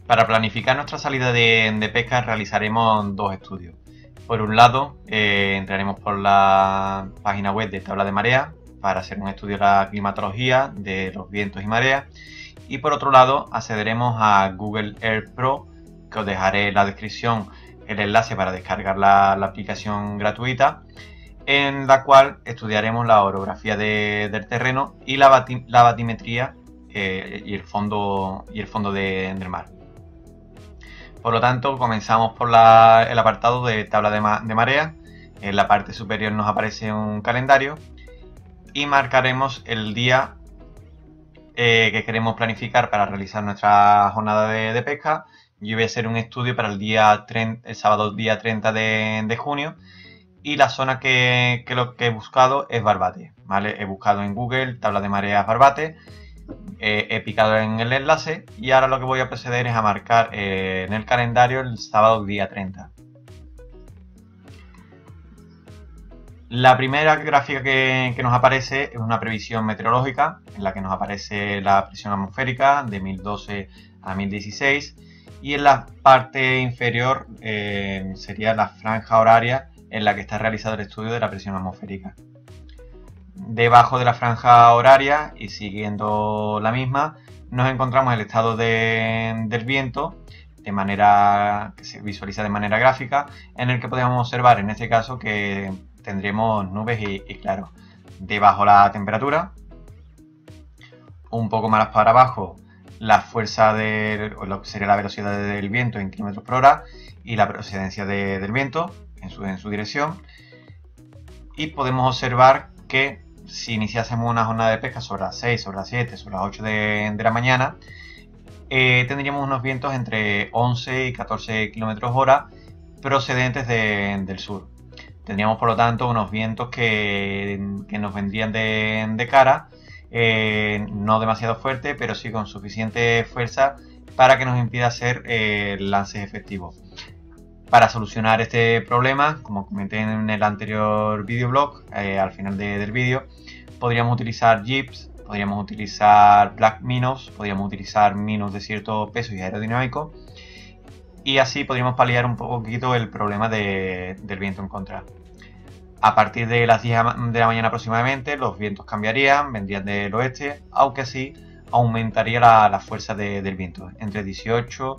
Para planificar nuestra salida de pesca realizaremos dos estudios. Por un lado, entraremos por la página web de Tabla de Marea para hacer un estudio de la climatología, de los vientos y mareas. Y por otro lado, accederemos a Google Earth Pro, que os dejaré en la descripción el enlace para descargar la aplicación gratuita, en la cual estudiaremos la orografía del terreno y la batimetría y el fondo del mar. Por lo tanto, comenzamos por el apartado de tabla de marea. En la parte superior nos aparece un calendario y marcaremos el día que queremos planificar para realizar nuestra jornada de pesca. Yo voy a hacer un estudio para el sábado día 30 de junio, y la zona que he buscado es Barbate, ¿vale? He buscado en Google tabla de mareas Barbate. He picado en el enlace y ahora lo que voy a proceder es a marcar en el calendario el sábado día 30. La primera gráfica que nos aparece es una previsión meteorológica en la que nos aparece la presión atmosférica de 1012 a 1016, y en la parte inferior sería la franja horaria en la que está realizado el estudio de la presión atmosférica. Debajo de la franja horaria y siguiendo la misma nos encontramos el estado del viento, de manera que se visualiza de manera gráfica, en el que podemos observar en este caso que tendremos nubes y claros. Debajo la temperatura, un poco más para abajo la fuerza o lo que sería la velocidad del viento en km por hora y la procedencia del viento en su dirección, y podemos observar que si iniciásemos una jornada de pesca sobre las 6, sobre las 7, sobre las 8 de la mañana, tendríamos unos vientos entre 11 y 14 km hora procedentes del sur. Tendríamos por lo tanto unos vientos que nos vendrían de cara, no demasiado fuerte, pero sí con suficiente fuerza para que nos impida hacer lances efectivos. Para solucionar este problema, como comenté en el anterior videoblog, al final del vídeo, podríamos utilizar jigs, podríamos utilizar black minnows, podríamos utilizar minnows de cierto peso y aerodinámico, y así podríamos paliar un poquito el problema del viento en contra. A partir de las 10 de la mañana aproximadamente los vientos cambiarían, vendrían del oeste, aunque así aumentaría la fuerza del viento, entre 18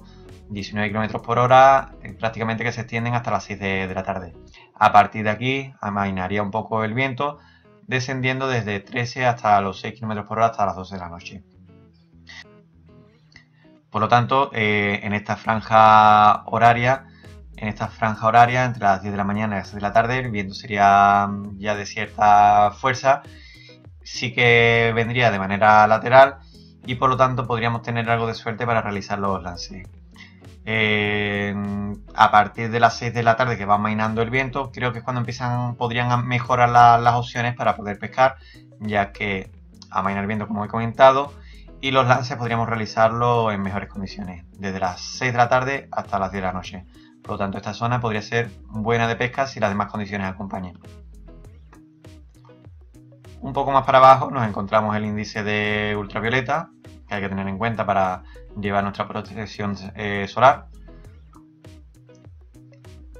y 19 km por hora, prácticamente que se extienden hasta las 6 de la tarde. A partir de aquí amainaría un poco el viento, descendiendo desde 13 hasta los 6 km por hora hasta las 12 de la noche. Por lo tanto, en esta franja horaria entre las 10 de la mañana y las 6 de la tarde, el viento sería ya de cierta fuerza, sí que vendría de manera lateral y por lo tanto podríamos tener algo de suerte para realizar los lances. A partir de las 6 de la tarde, que va amainando el viento, creo que es cuando podrían mejorar las opciones para poder pescar, ya que amaina el viento, como he comentado, y los lances podríamos realizarlo en mejores condiciones, desde las 6 de la tarde hasta las 10 de la noche. Por lo tanto, esta zona podría ser buena de pesca si las demás condiciones acompañan. Un poco más para abajo nos encontramos el índice de ultravioleta, que hay que tener en cuenta para llevar nuestra protección solar.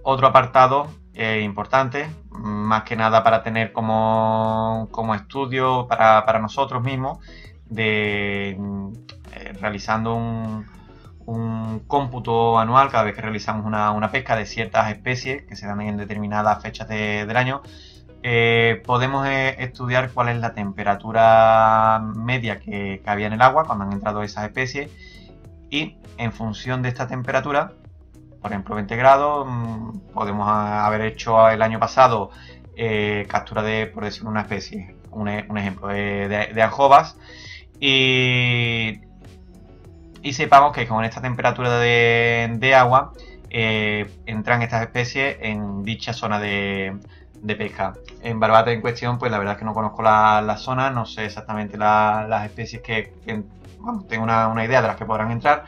Otro apartado importante, más que nada para tener como estudio para nosotros mismos, realizando un cómputo anual cada vez que realizamos una pesca de ciertas especies que se dan en determinadas fechas del año. Podemos estudiar cuál es la temperatura media que había en el agua cuando han entrado esas especies, y en función de esta temperatura, por ejemplo 20 grados, podemos haber hecho el año pasado captura de, por decir una especie, un ejemplo, de aljobas, y sepamos que con esta temperatura de agua entran estas especies en dicha zona de pesca. En Barbate en cuestión, pues la verdad es que no conozco la zona, no sé exactamente las especies vamos, tengo una idea de las que podrán entrar,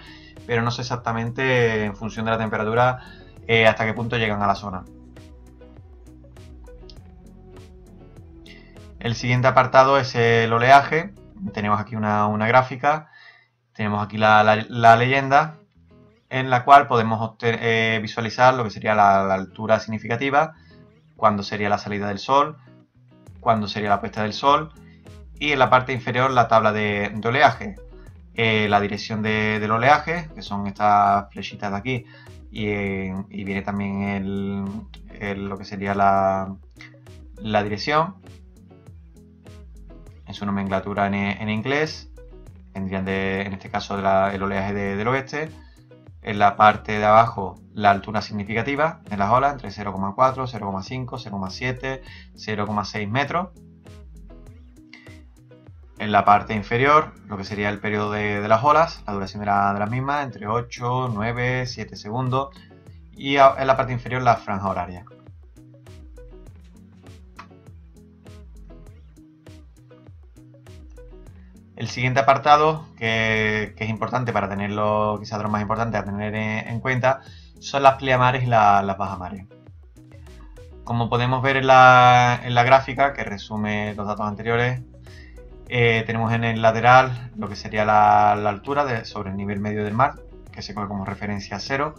pero no sé exactamente en función de la temperatura hasta qué punto llegan a la zona. El siguiente apartado es el oleaje. Tenemos aquí una gráfica, tenemos aquí la leyenda, en la cual podemos visualizar lo que sería la altura significativa, cuándo sería la salida del sol, cuándo sería la puesta del sol, y en la parte inferior la tabla de oleaje, la dirección del oleaje, que son estas flechitas de aquí, y viene también lo que sería la dirección en su nomenclatura en inglés. Vendrían en este caso el oleaje del oeste. En la parte de abajo la altura significativa en las olas, entre 0,4, 0,5, 0,7, 0,6 metros. En la parte inferior lo que sería el periodo de las olas, la duración de las mismas, entre 8, 9, 7 segundos. Y en la parte inferior la franja horaria. El siguiente apartado, que es importante para tenerlo, quizás de los más importantes a tener en cuenta, son las pleamares y las bajamares. Como podemos ver en la gráfica, que resume los datos anteriores, tenemos en el lateral lo que sería la altura sobre el nivel medio del mar, que se coge como referencia 0,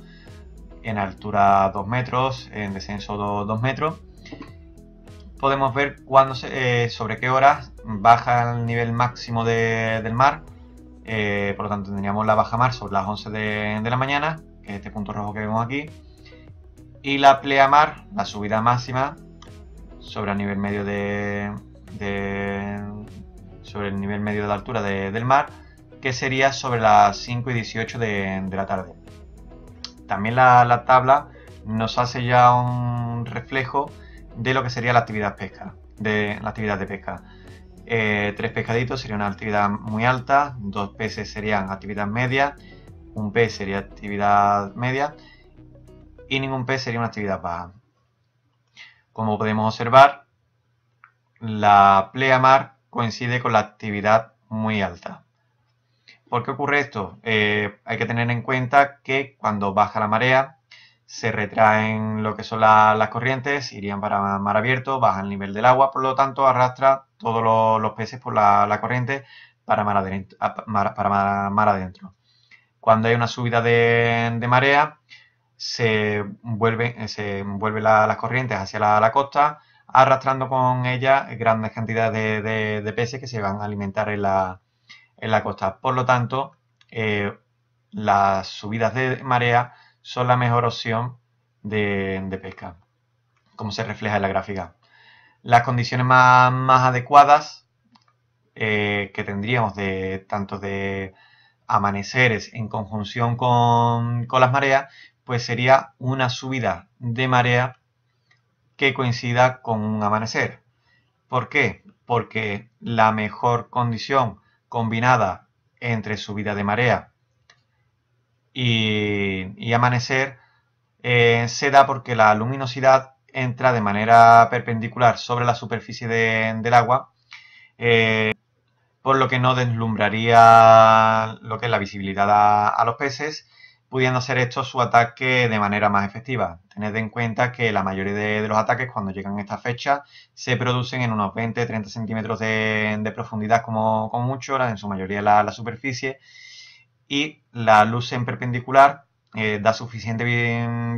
en altura 2 metros, en descenso 2 metros. Podemos ver sobre qué horas baja el nivel máximo del mar. Por lo tanto, tendríamos la bajamar sobre las 11 de la mañana, que es este punto rojo que vemos aquí, y la pleamar, la subida máxima, sobre el nivel medio sobre el nivel medio de la altura del mar, que sería sobre las 5 y 18 de la tarde. También la tabla nos hace ya un reflejo de lo que sería la actividad de pesca. 3 pescaditos sería una actividad muy alta, 2 peces serían actividad media, un pez sería actividad media y ningún pez sería una actividad baja. Como podemos observar, la pleamar coincide con la actividad muy alta. ¿Por qué ocurre esto? Hay que tener en cuenta que cuando baja la marea se retraen lo que son las corrientes, irían para mar abierto, baja el nivel del agua, por lo tanto arrastra todos los peces por la corriente para mar adentro. Cuando hay una subida de marea, se vuelven las corrientes hacia la costa, arrastrando con ellas grandes cantidades de peces que se van a alimentar en la costa. Por lo tanto, las subidas de marea son la mejor opción de pesca, como se refleja en la gráfica. Las condiciones más adecuadas que tendríamos tanto de amaneceres en conjunción con las mareas, pues sería una subida de marea que coincida con un amanecer. ¿Por qué? Porque la mejor condición combinada entre subida de marea y amanecer se da porque la luminosidad entra de manera perpendicular sobre la superficie del agua, por lo que no deslumbraría lo que es la visibilidad a los peces, pudiendo hacer esto su ataque de manera más efectiva. Tened en cuenta que la mayoría de los ataques cuando llegan a esta fecha se producen en unos 20-30 centímetros de profundidad como mucho, en su mayoría la superficie, y la luz en perpendicular da suficiente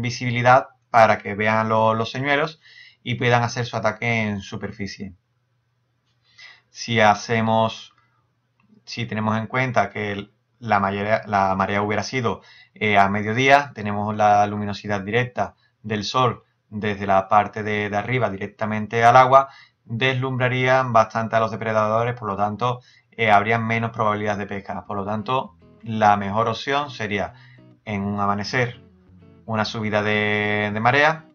visibilidad para que vean los señuelos y puedan hacer su ataque en superficie. Si tenemos en cuenta que la marea hubiera sido a mediodía, tenemos la luminosidad directa del sol desde la parte de arriba directamente al agua, deslumbrarían bastante a los depredadores, por lo tanto habría menos probabilidad de pesca. Por lo tanto, la mejor opción sería en un amanecer una subida de marea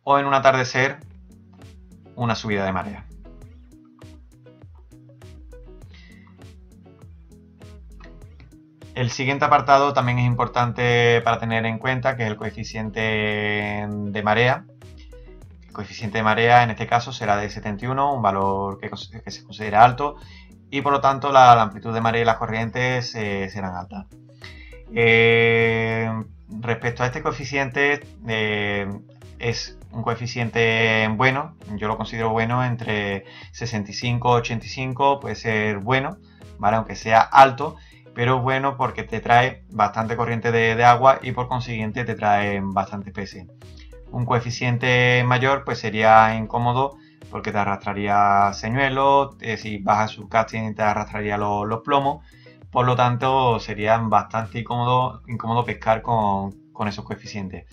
o en un atardecer una subida de marea. El siguiente apartado también es importante para tener en cuenta, que es el coeficiente de marea. El coeficiente de marea en este caso será de 71, un valor que se considera alto, y por lo tanto la amplitud de marea y las corrientes serán altas. Respecto a este coeficiente, es un coeficiente bueno, yo lo considero bueno, entre 65 y 85 puede ser bueno, ¿vale? Aunque sea alto, pero es bueno porque te trae bastante corriente de agua y por consiguiente te trae bastantes peces. Un coeficiente mayor pues sería incómodo porque te arrastraría señuelos, si bajas su casting te arrastraría los plomos, por lo tanto sería bastante incómodo pescar con esos coeficientes.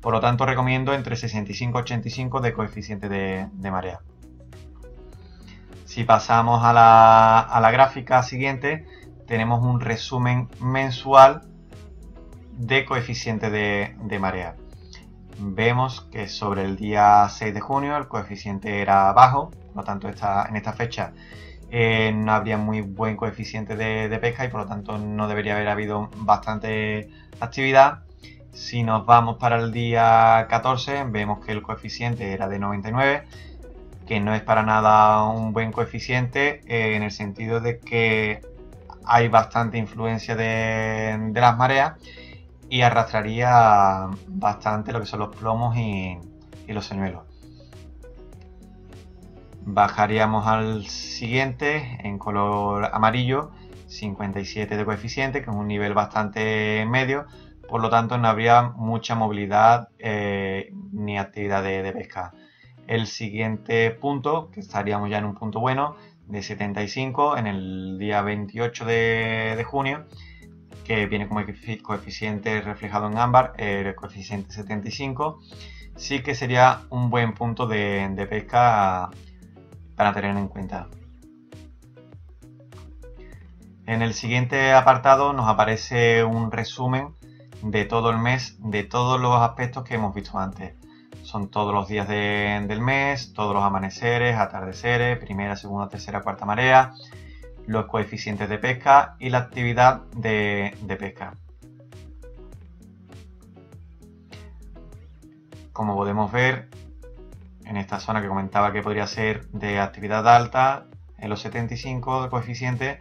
Por lo tanto recomiendo entre 65 y 85 de coeficiente de marea. Si pasamos a la gráfica siguiente, tenemos un resumen mensual de coeficiente de marea. Vemos que sobre el día 6 de junio el coeficiente era bajo, por lo tanto en esta fecha no habría muy buen coeficiente de pesca y por lo tanto no debería haber habido bastante actividad. Si nos vamos para el día 14 vemos que el coeficiente era de 99, que no es para nada un buen coeficiente en el sentido de que hay bastante influencia de las mareas y arrastraría bastante lo que son los plomos y los señuelos. Bajaríamos al siguiente en color amarillo, 57 de coeficiente, que es un nivel bastante medio, por lo tanto no habría mucha movilidad ni actividad de pesca. El siguiente punto, que estaríamos ya en un punto bueno, de 75 en el día 28 de junio, que viene como coeficiente reflejado en ámbar, el coeficiente 75, sí que sería un buen punto de pesca para tener en cuenta. En el siguiente apartado nos aparece un resumen de todo el mes, de todos los aspectos que hemos visto antes. Son todos los días del mes, todos los amaneceres, atardeceres, primera, segunda, tercera, cuarta marea, los coeficientes de pesca y la actividad de pesca. Como podemos ver, en esta zona que comentaba que podría ser de actividad alta, en los 75 de coeficiente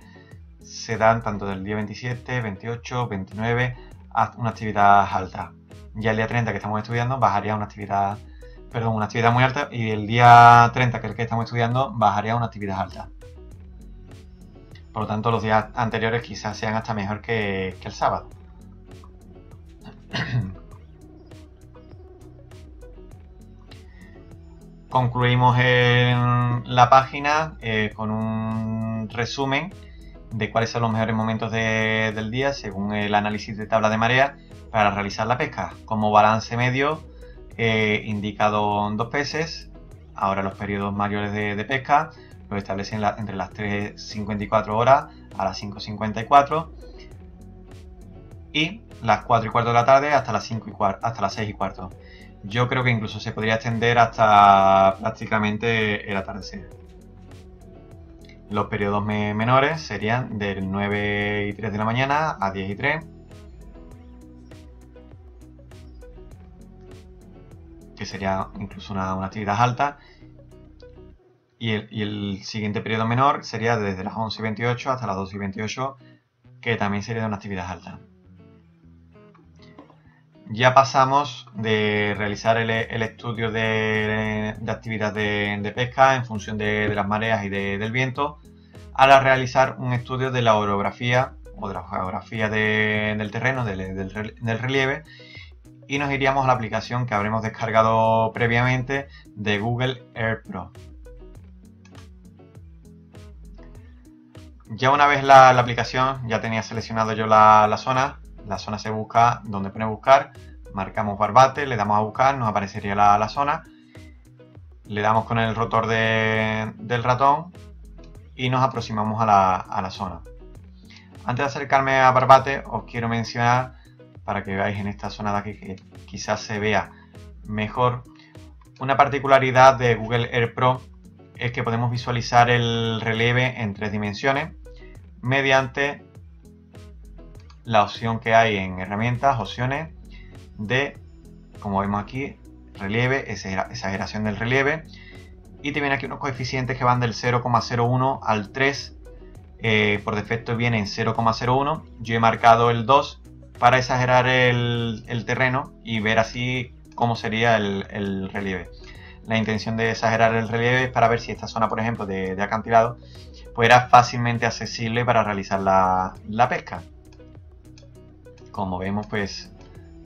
se dan tanto del día 27, 28, 29 a una actividad alta. Ya el día 30 que estamos estudiando bajaría a una actividad muy alta, y el día 30 que es el que estamos estudiando bajaría a una actividad alta. Por lo tanto los días anteriores quizás sean hasta mejor que el sábado. Concluimos en la página con un resumen de cuáles son los mejores momentos del día según el análisis de tabla de marea para realizar la pesca. Como balance medio indicado 2 peces. Ahora los periodos mayores de pesca los establecen entre las 3:54 horas a las 5:54 y las 4:15 de la tarde hasta las 6:15. Yo creo que incluso se podría extender hasta prácticamente el atardecer. Los periodos menores serían del 9:03 de la mañana a 10:03, que sería incluso una actividad alta. Y el siguiente periodo menor sería desde las 11:28 hasta las 12:28, que también sería de una actividad alta. ya pasamos de realizar el estudio de actividad de pesca en función de las mareas y del viento, a realizar un estudio de la orografía o de la geografía del terreno, del relieve, y nos iríamos a la aplicación que habremos descargado previamente de Google Earth Pro. Ya una vez la aplicación, ya tenía seleccionado yo la zona. La zona se busca donde pone buscar, marcamos Barbate, le damos a buscar, nos aparecería la zona, le damos con el rotor del ratón y nos aproximamos a la zona. Antes de acercarme a Barbate, os quiero mencionar, para que veáis en esta zona de aquí que quizás se vea mejor, una particularidad de Google Earth Pro es que podemos visualizar el relieve en 3 dimensiones mediante la opción que hay en herramientas, opciones de, como vemos aquí, relieve, exageración del relieve, y te viene aquí unos coeficientes que van del 0,01 al 3. Por defecto viene en 0,01. Yo he marcado el 2 para exagerar el terreno y ver así cómo sería el relieve. La intención de exagerar el relieve es para ver si esta zona, por ejemplo, de acantilado, pues era fácilmente accesible para realizar la pesca. Como vemos, pues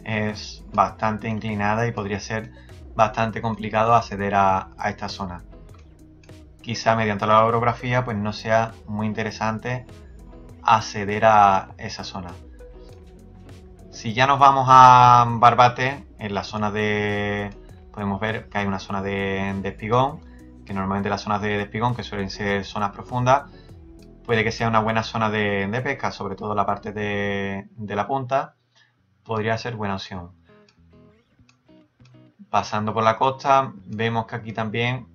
es bastante inclinada y podría ser bastante complicado acceder a esta zona. Quizá mediante la orografía pues no sea muy interesante acceder a esa zona. Si ya nos vamos a Barbate, en la zona podemos ver que hay una zona de espigón, que normalmente las zonas de espigón, que suelen ser zonas profundas, puede que sea una buena zona de pesca, sobre todo la parte de la punta, podría ser buena opción. Pasando por la costa, vemos que aquí también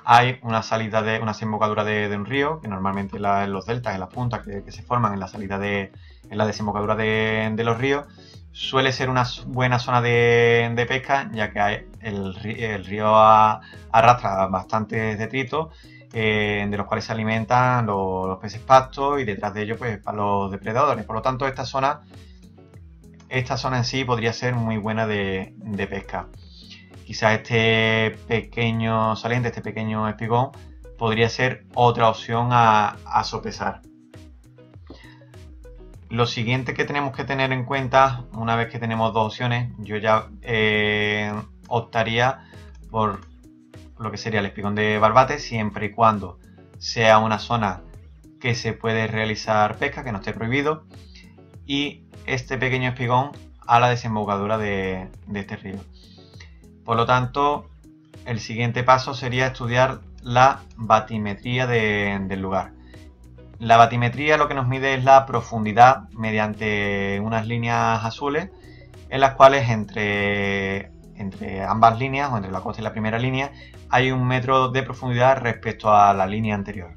hay una salida una desembocadura de un río, que normalmente en los deltas, en las puntas que se forman en la salida en la desembocadura de los ríos, suele ser una buena zona de pesca, ya que el río arrastra bastantes detritos, de los cuales se alimentan los peces pasto y detrás de ellos pues para los depredadores. Por lo tanto, esta zona en sí podría ser muy buena de pesca. Quizás este pequeño saliente, este pequeño espigón, podría ser otra opción a sopesar. Lo siguiente que tenemos que tener en cuenta, una vez que tenemos dos opciones, yo ya optaría por lo que sería el espigón de Barbate, siempre y cuando sea una zona que se puede realizar pesca, que no esté prohibido, y este pequeño espigón a la desembocadura de este río. Por lo tanto, el siguiente paso sería estudiar la batimetría del lugar. La batimetría lo que nos mide es la profundidad mediante unas líneas azules, en las cuales entre ambas líneas, o entre la costa y la primera línea, hay 1 metro de profundidad respecto a la línea anterior.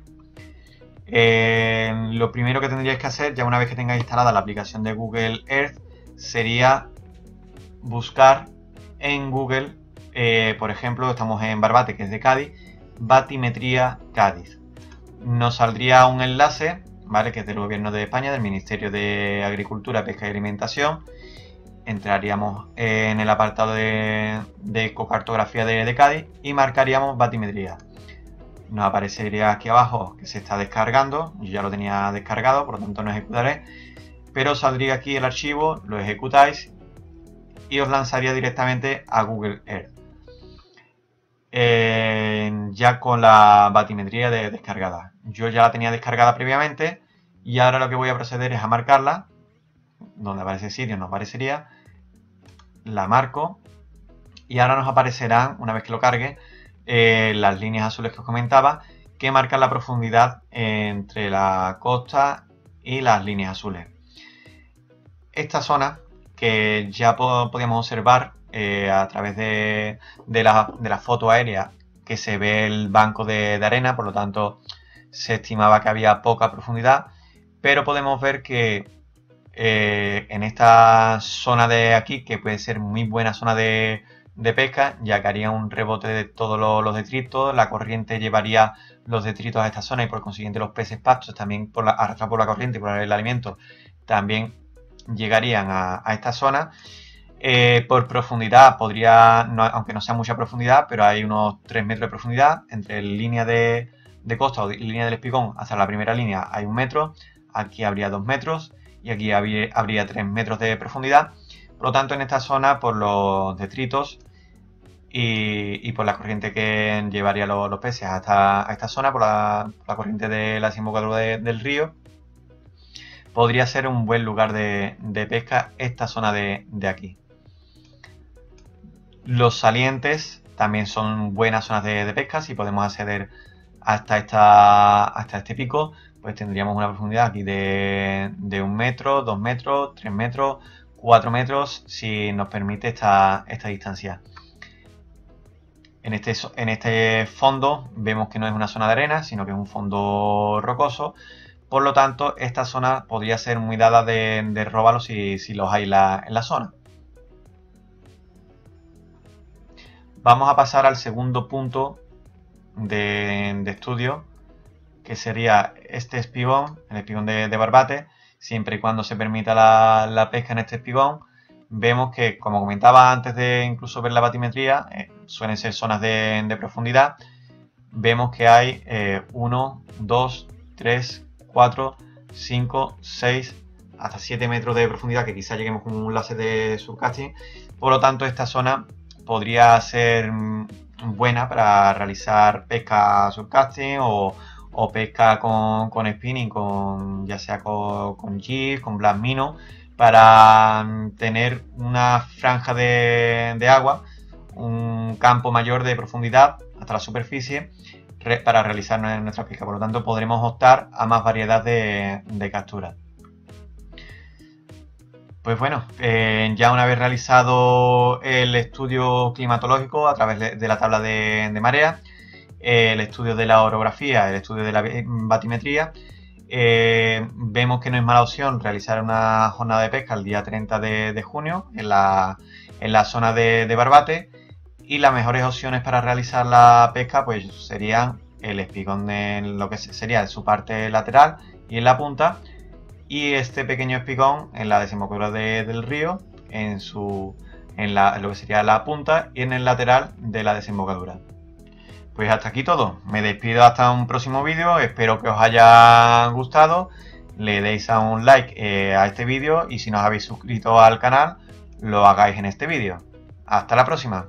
Lo primero que tendríais que hacer, ya una vez que tengáis instalada la aplicación de Google Earth, sería buscar en Google, por ejemplo, estamos en Barbate, que es de Cádiz, batimetría Cádiz. Nos saldría un enlace, ¿vale?, que es del Gobierno de España, del Ministerio de Agricultura, Pesca y Alimentación. Entraríamos en el apartado de ecocartografía de Cádiz y marcaríamos batimetría. Nos aparecería aquí abajo que se está descargando. Yo ya lo tenía descargado, por lo tanto no ejecutaré, pero saldría aquí el archivo, lo ejecutáis y os lanzaría directamente a Google Earth, ya con la batimetría descargada. Yo ya la tenía descargada previamente y ahora lo que voy a proceder es a marcarla. Donde aparece el sitio nos aparecería, la marco y ahora nos aparecerán, una vez que lo cargue, las líneas azules que os comentaba, que marcan la profundidad entre la costa y las líneas azules. Esta zona, que ya podíamos observar a través de la foto aérea, que se ve el banco de arena, por lo tanto se estimaba que había poca profundidad, pero podemos ver que en esta zona de aquí, que puede ser muy buena zona de pesca, ya que haría un rebote de todos los detritos, la corriente llevaría los detritos a esta zona y por consiguiente los peces pastos, también arrastrados por la corriente y por el alimento, también llegarían a esta zona. Por profundidad podría, aunque no sea mucha profundidad, pero hay unos 3 metros de profundidad. Entre línea de costa o línea del espigón hasta la primera línea hay 1 metro. Aquí habría 2 metros y aquí habría 3 metros de profundidad. Por lo tanto, en esta zona, por los detritos y por la corriente que llevaría los peces a esta zona, por la corriente de la desembocadura del río, podría ser un buen lugar de pesca esta zona de aquí. Los salientes también son buenas zonas de pesca. Si podemos acceder hasta este pico, pues tendríamos una profundidad aquí de 1 metro, 2 metros, 3 metros, 4 metros, si nos permite esta distancia. En este fondo vemos que no es una zona de arena, sino que es un fondo rocoso. Por lo tanto, esta zona podría ser muy dada de róbalos si los hay en la zona. Vamos a pasar al segundo punto de estudio, que sería este espigón, el espigón de barbate. Siempre y cuando se permita la pesca en este espigón, vemos que, como comentaba antes de incluso ver la batimetría, suelen ser zonas de profundidad. Vemos que hay 1, 2, 3, 4, 5, 6, hasta 7 metros de profundidad, que quizá lleguemos con un láser de subcasting. Por lo tanto, esta zona podría ser buena para realizar pesca subcasting o pesca con spinning, ya sea con jig, con black minnow, para tener una franja de agua, un campo mayor de profundidad hasta la superficie para realizar nuestra pesca. Por lo tanto, podremos optar a más variedad de capturas. Pues bueno, ya una vez realizado el estudio climatológico a través de la tabla de marea, el estudio de la orografía, el estudio de la batimetría, vemos que no es mala opción realizar una jornada de pesca el día 30 de junio en la zona de Barbate, y las mejores opciones para realizar la pesca pues serían el espigón en lo que sería su parte lateral y en la punta, y este pequeño espigón en la desembocadura del río en lo que sería la punta y en el lateral de la desembocadura. Pues hasta aquí todo, me despido hasta un próximo vídeo, espero que os haya gustado, le deis a un like a este vídeo y si no os habéis suscrito al canal lo hagáis en este vídeo. Hasta la próxima.